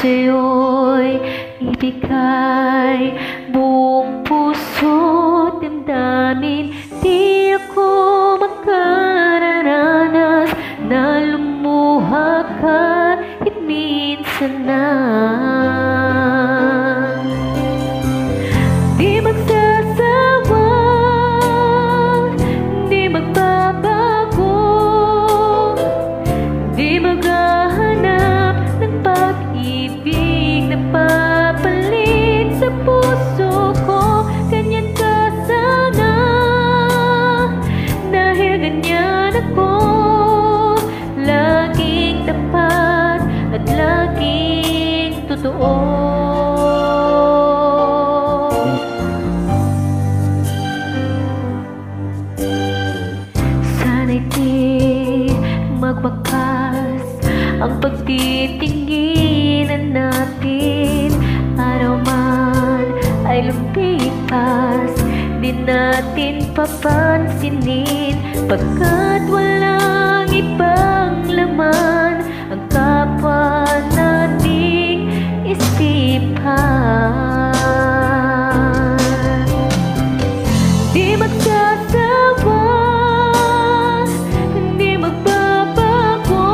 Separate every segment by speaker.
Speaker 1: sa'yo'y ibigay buong puso't damdamin. Di ako makararanas na lumuha kahit minsan na. Di magsasawa, di magbabago, di maghahanap ng pag-ibig na papalit sa puso ko. Ganyan ka sana, dahil ganyan ako, laging tapat at laging totoo. Sana'y di magwakas ang pagtitinginan natin. Araw man ay lumipas, di natin papansinin, pagkat walang ibang laman ang kapwa nating isipan. Di magsasawa, di magbabago,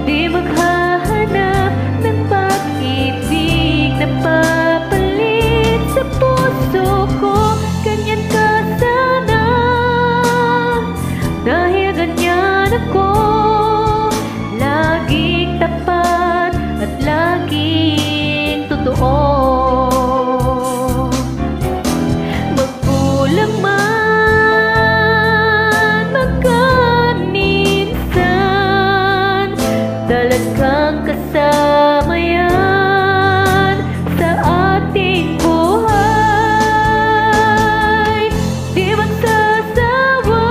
Speaker 1: di maghahanap ng pag-ibig na papalit sa puso ko. Ganyan ka sana, dahil ganyan ako, laging tapat at laging totoo. Magkulang man, magkaminsan, talagang kasama yan sa ating buhay. Di magsasawa,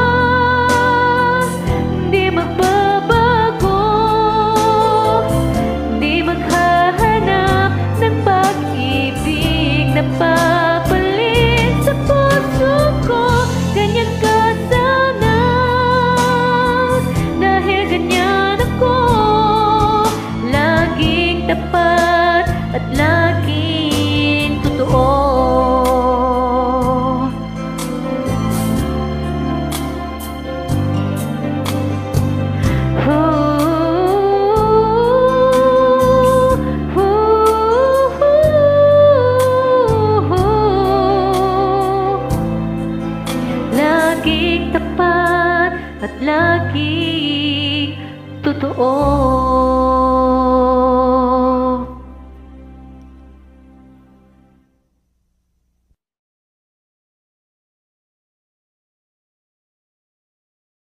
Speaker 1: di magbabago, di maghahanap ng pag-ibig na papalit sa puso ko. Ganyan ka sana, dahil ganyan ako, laging tapat at laging totoo. Laging tapat at laging totoo.